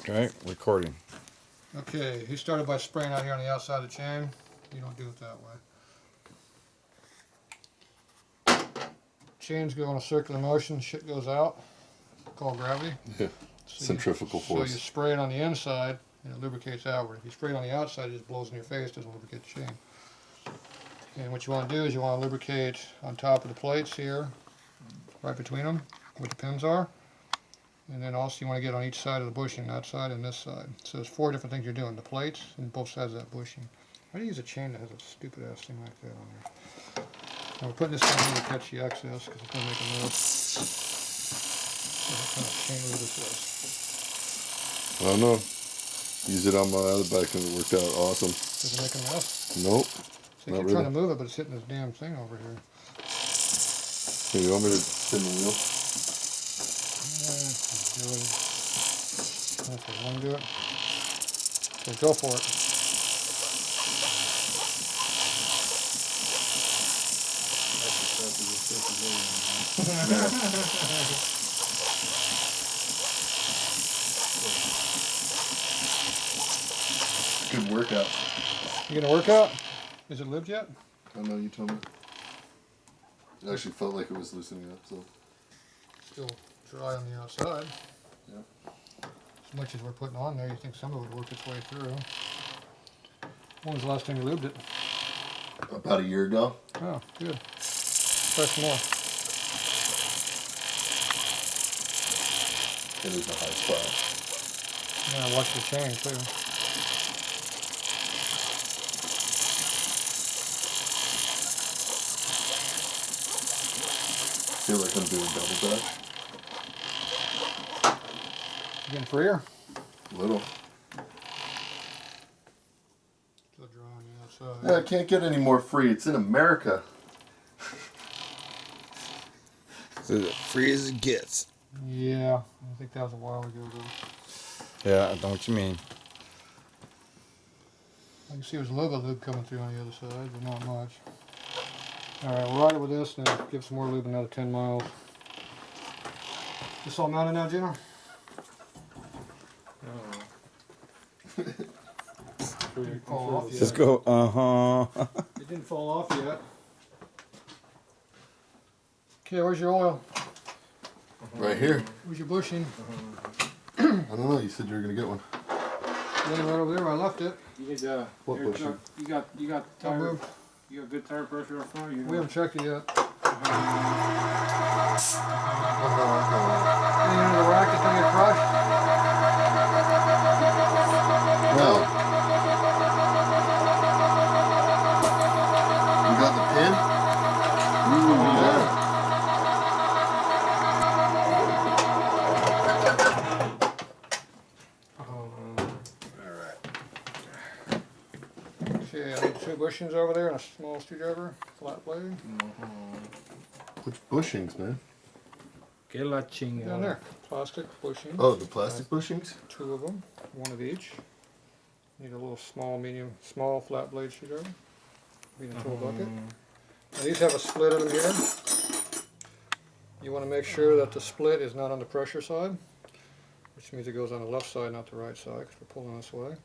Okay, recording. Okay, he started by spraying out here on the outside of the chain. You don't do it that way. Chains go in a circular motion, shit goes out, called gravity. Yeah, centrifugal force. So you spray it on the inside and it lubricates outward. If you spray it on the outside, it just blows in your face, doesn't lubricate the chain. And what you want to do is you want to lubricate on top of the plates here, right between them, where the pins are. And then also you want to get on each side of the bushing, that side and this side. So there's 4 different things you're doing. The plates and both sides of that bushing. Why do you use a chain that has a stupid ass thing like that on there? Now we're putting this on here to catch the excess because it's going to make a noise. What kind of chain lube this is? I don't know. Use it on my other bike and it worked out awesome. Does it make a mess? Nope. So you're trying to move it, but it's hitting this damn thing over here. Here, you want me to spin the wheel? Okay, want to do it? Okay, go for it. Good workout. You gonna work out? Is it lubed yet? I know, you told me. It actually felt like it was loosening up, so. Still dry on the outside. Yeah. As much as we're putting on there, you think some of it would work its way through. When was the last time you lubed it? About a year ago. Oh, good. Try some more. It is a high splash. Yeah, watch the chain too. I feel like I'm doing double dutch. You getting freer? Little. Still dry on the outside. Yeah, I can't get any more free. It's in America. So as free as it gets. Yeah, I think that was a while ago though. Yeah, I know what you mean. I can see there's a little bit of lube coming through on the other side, but not much. Alright, we'll ride it with this and then give some more lube another 10 miles. This all mounted now, Gino? It didn't fall off yet. Just go, uh-huh. It didn't fall off yet. Okay, where's your oil? Right here. Where's your bushing? I don't know, you said you were going to get one. Yeah, right over there where I left it. You need What bushing? you got Don't tire. move. You got good tire pressure up front. You We haven't checked it yet. Uh-huh. Anything under the rack that's gonna get crushed? No. You got the pin? Ooh, yeah. Okay, I need 2 bushings over there and a small screwdriver, flat blade. Which bushings, man? Que la chinga. Down there, plastic bushing. Oh, the plastic bushings? 2 of them, 1 of each. Need a little small flat blade screwdriver. Be in a tool bucket. Now these have a split in them here. You want to make sure that the split is not on the pressure side, which means it goes on the left side, not the right side, because we're pulling this way.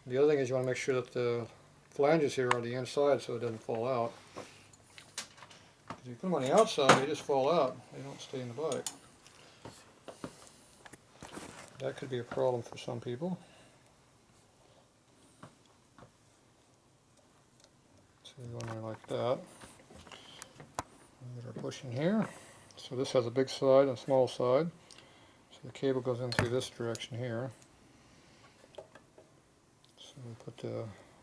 The other thing is you want to make sure that the flanges here are on the inside so it doesn't fall out. If you put them on the outside, they just fall out. They don't stay in the bike. That could be a problem for some people. So you go in there like that. We get our bushing here. So this has a big side and a small side. So the cable goes in through this direction here. So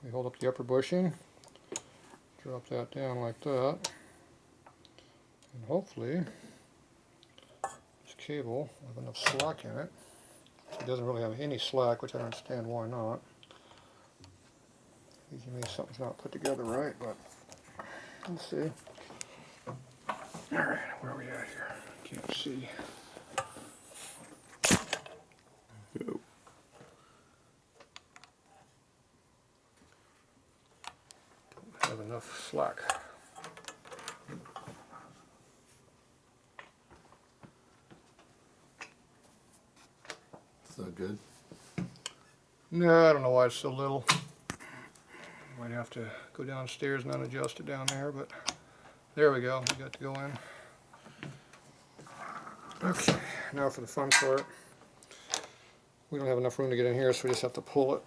we hold up the upper bushing, drop that down like that, and hopefully this cable will have enough slack in it. It doesn't really have any slack, which I don't understand why not. Maybe something's not put together right, but let's see. Alright, where are we at here? Can't see. Go. Have enough slack. It's not good. No, I don't know why it's so little. Might have to go downstairs and unadjust it down there, but there we go. We got to go in. Okay, now for the fun part. We don't have enough room to get in here, so we just have to pull it.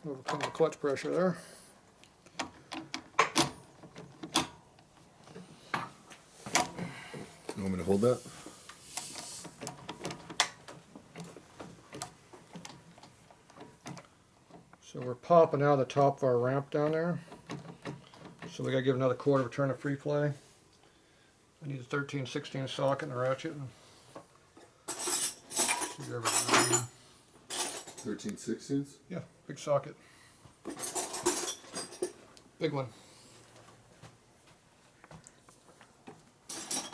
Overcome the clutch pressure there. You want me to hold that? So we're popping out of the top of our ramp down there. So we gotta give another quarter of a turn of free play. I need a 13/16 socket and a ratchet. 13/16. Yeah, big socket. Big one.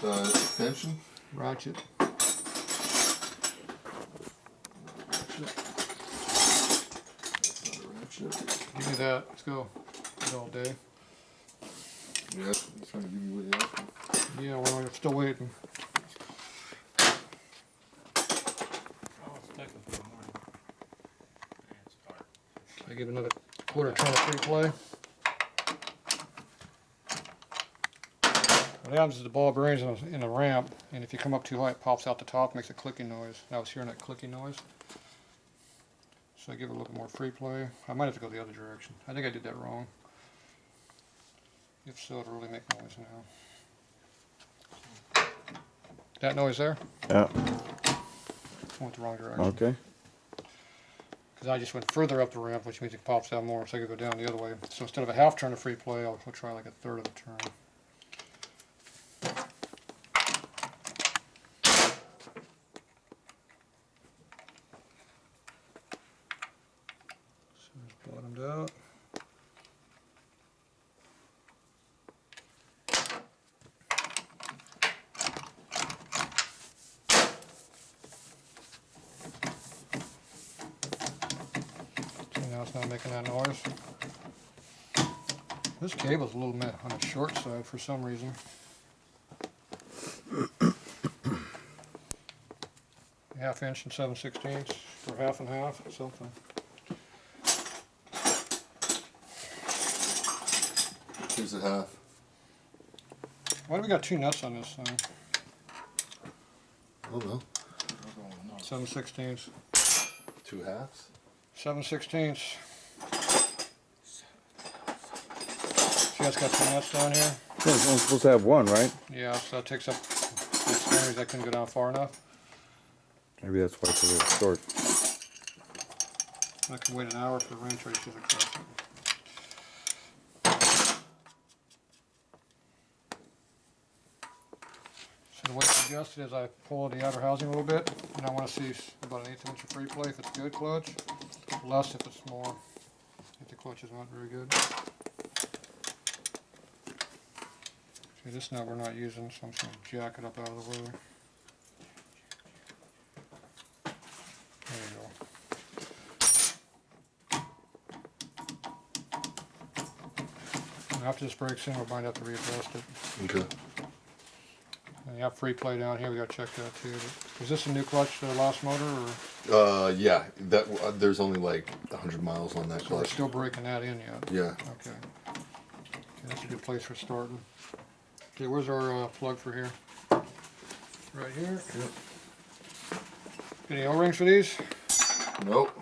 Extension. Ratchet. Give me that. Let's go. Good all day. Yeah, he's trying to give you what you asked for. Yeah, well, I'm still waiting. I give another quarter turn of free play. What happens is the ball bearings in the ramp, and if you come up too high, it pops out the top, makes a clicking noise. And I was hearing that clicking noise. So I give it a little more free play. I might have to go the other direction. I think I did that wrong. If so, it'll really make noise now. That noise there? Yeah. Went the wrong direction. Okay. Because I just went further up the ramp, which means it pops out more, so I could go down the other way. So instead of a half turn of free play, I'll try like a third of a turn. So it's bottomed out. Now it's not making that noise. This cable's a little bit on the short side for some reason. Half inch and 7/16 or half and half, something. Here's a half. Why do we got two nuts on this thing? I don't know. 7/16. 2 halves. 7/16. See, it's got two nuts down here. Yeah, it's only supposed to have one, right? Yeah, so that takes up extremities that couldn't go down far enough. Maybe that's why it's a little short. I can wait an hour for the wrench or she's accepted. So the way it's adjusted is I pull the outer housing a little bit, and I want to see about an 1/8 inch of free play if it's good clutch, less if it's small, if the clutch is not very good. See, this nut we're not using, so I'm just going to jack it up out of the way. There you go. And after this breaks in, we might have to readjust it. Okay. And you have free play down here, we gotta check that too. Is this a new clutch for the last motor, or Yeah. That there's only like 100 miles on that so we're clutch. still breaking that in yet? Yeah. Okay. That's a good place for starting. Okay, where's our plug for here? Right here. Yep. Any O-rings for these? Nope.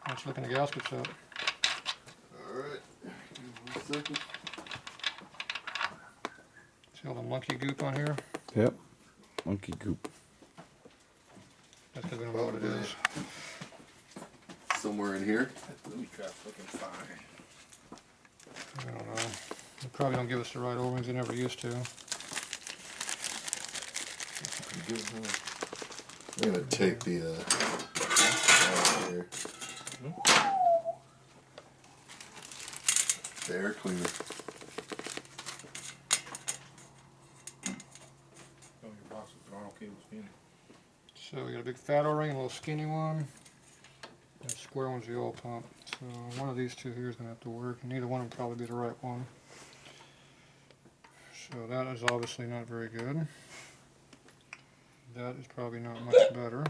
Let's look in the gaskets up. Alright. Give me 1 second. See all the monkey goop on here? Yep. Monkey goop. That's because we don't know what it is. Somewhere in here. That booby trap's looking fine. I don't know. They probably don't give us the right O-rings they never used to. I'm gonna take the out here. The air cleaner. Oh, your box with throttle cable spinning. So we got a big fat O-ring, a little skinny one. And the square one's the oil pump. So one of these two here is going to have to work. Neither one will probably be the right one. So that is obviously not very good. That is probably not much better.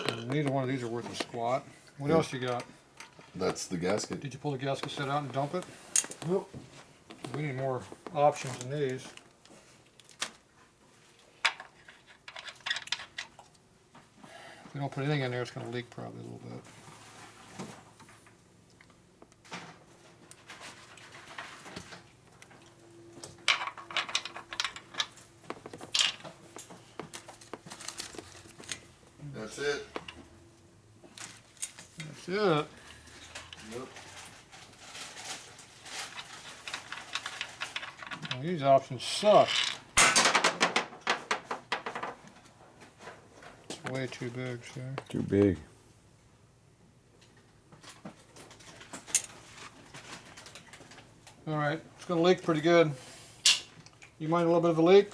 So neither one of these are worth a squat. What else you got? That's the gasket. Did you pull the gasket set out and dump it? Nope. We need more options than these. If we don't put anything in there, it's going to leak probably a little bit. That's it. That's it. Nope. Well, these options suck. It's way too big, see? Too big. Alright, it's going to leak pretty good. You mind a little bit of a leak?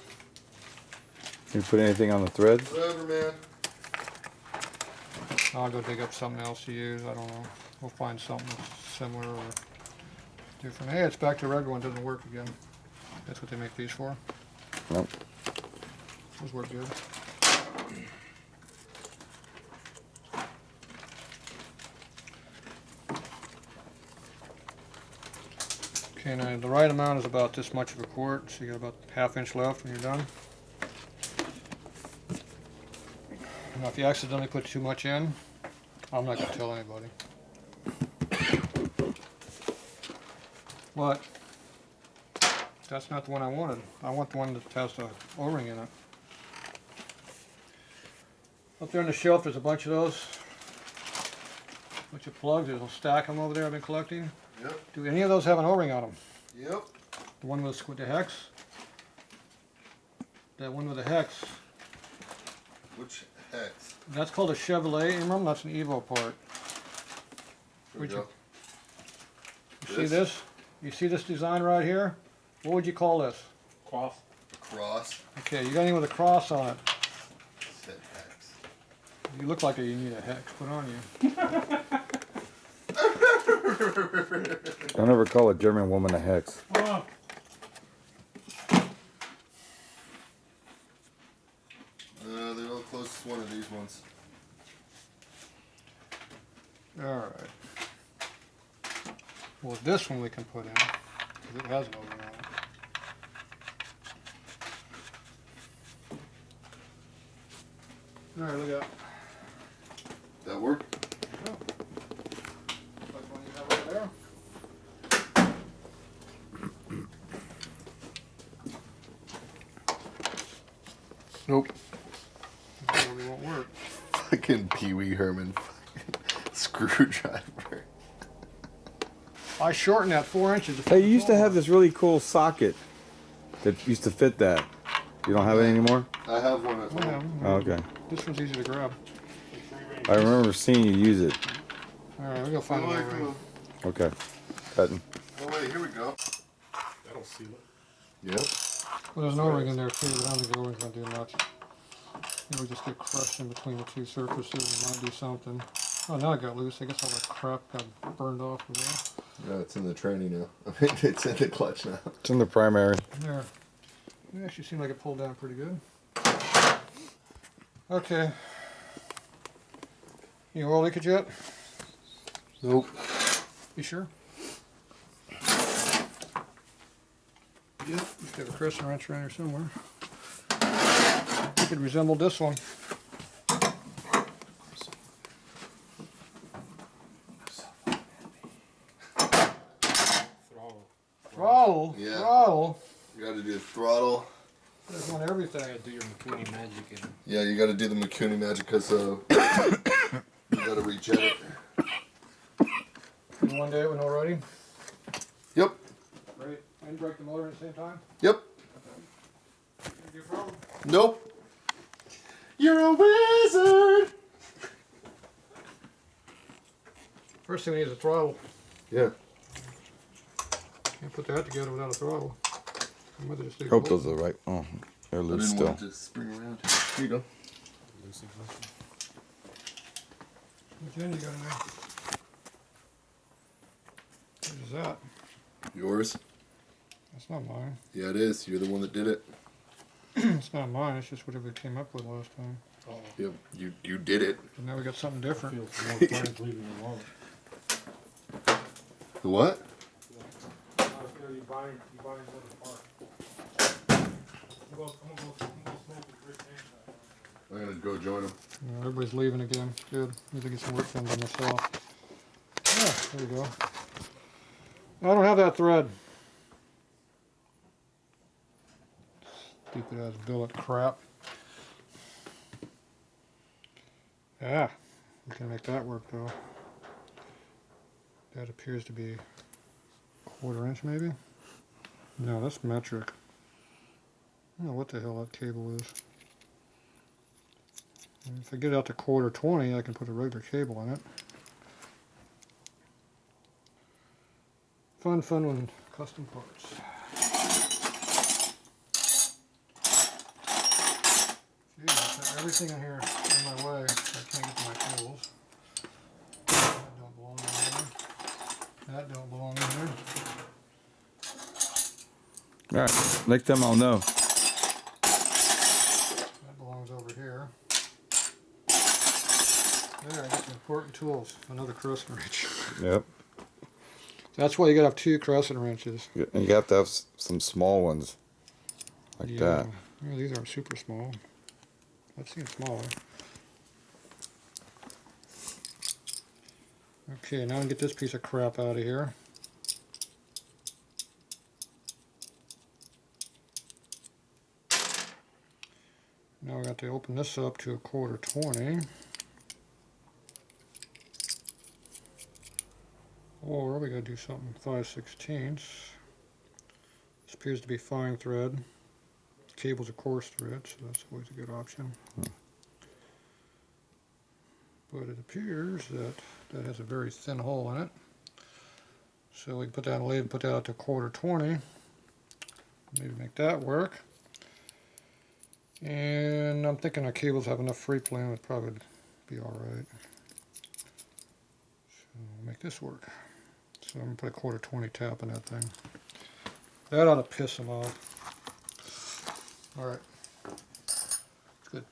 Can you put anything on the threads? Whatever, man. I'll go dig up something else to use. I don't know. We'll find something that's similar or different. Hey, it's back to regular one. Doesn't work again. That's what they make these for. Nope. Those work good. Okay, now the right amount is about this much of a quart, so you got about ½ inch left when you're done. Now, if you accidentally put too much in, I'm not going to tell anybody. What? That's not the one I wanted. I want the one that has the O-ring in it. Up there on the shelf, there's a bunch of those. Bunch of plugs. There's a stack of them over there I've been collecting. Yep. Do any of those have an O-ring on them? Yep. The one with the hex? That one with the hex. Which hex? That's called a Chevrolet Imram. That's an Evo part. Here we Would go. You see this? You see this design right here? What would you call this? Cross. Cross. Okay, you got anything with a cross on it. Said hex. You look like you need a hex put on you. Don't ever call a German woman a hex. Oh. They're the closest one of these ones. Alright. Well, this one we can put in, because it has an O-ring on it. Alright, look out. That work? Like one you have over there. Nope. That really won't work. Fucking Pee Wee Herman screwdriver. I shortened that 4 inches. Hey, you used to have this really cool socket that used to fit that. You don't have it anymore? I have one at Yeah, home. Oh, okay. this one's easy to grab. I remember seeing you use it. Alright, we're gonna find Oh, an wait, O-ring. come Okay. Cutting. on. Oh wait, here we go. That'll seal it. Yep. Well, there's an O-ring in there too, but I don't think the O-ring's gonna do much. It would just get crushed in between the two surfaces and might do something. Oh, now it got loose. I guess all that crap got burned off of there. Yeah, it's in the tranny now. I mean, it's in the clutch now. It's in the primary. There. It actually seemed like it pulled down pretty good. Okay. You oil leakage yet? Nope. You sure? Yep. Just have a crescent wrench around here somewhere. It could resemble this one. Throttle. Throttle? Yeah. Throttle? You gotta do the throttle. There's one everything. Gotta do your McCooney magic in it. Yeah, you gotta do the McCooney magic because you gotta rejet it. You one day with no writing? Yep. Great. And break the motor at the same time? Yep. Gonna be a problem? Nope. You're a wizard. First thing we need is a throttle. Yeah. Can't put that together without a throttle. I might just take a Hope bolt. those are right. Oh, they're I loose didn't still. want it to spring around. Here you go. Which end you got in there? What is that? Yours. That's not mine. Yeah, it is. You're the one that did it. It's not mine. It's just whatever we came up with last time. Yep, you did it. And now we got something different. Feels more friends leaving your wallet. The what? You buying another part. I'm gonna smoke with Chris and I'm gonna go join him. Yeah, everybody's leaving again. Good. Need to get some work done by myself. Yeah, there we go. I don't have that thread. Stupid ass billet crap. Yeah, we can make that work though. That appears to be 1/4 inch maybe? No, that's metric. I don't know what the hell that cable is. And if I get it out to 1/4 20, I can put a regular cable in it. Fun when custom parts. Gee, got everything in here in my way. I can't get to my tools. That don't belong in there. That don't belong in there. Alright, next time I'll know. That belongs over here. There, I got the important tools. Another crescent wrench. Yep. That's why you gotta have 2 crescent wrenches. And you have to have some small ones. Like that. Yeah, these aren't super small. I've seen smaller. Okay, now I can get this piece of crap out of here. Now we got to open this up to 1/4 20. Or we gotta do something 5/16. This appears to be fine thread. The cable's a coarse thread, so that's always a good option. But it appears that that has a very thin hole in it. So we can put that on a lid and put that out to 1/4 20. Maybe make that work. And I'm thinking our cables have enough free play, it would probably be alright. So we'll make this work. So I'm going to put a 1/4 20 tap in that thing. That ought to piss them off. Alright. It's good.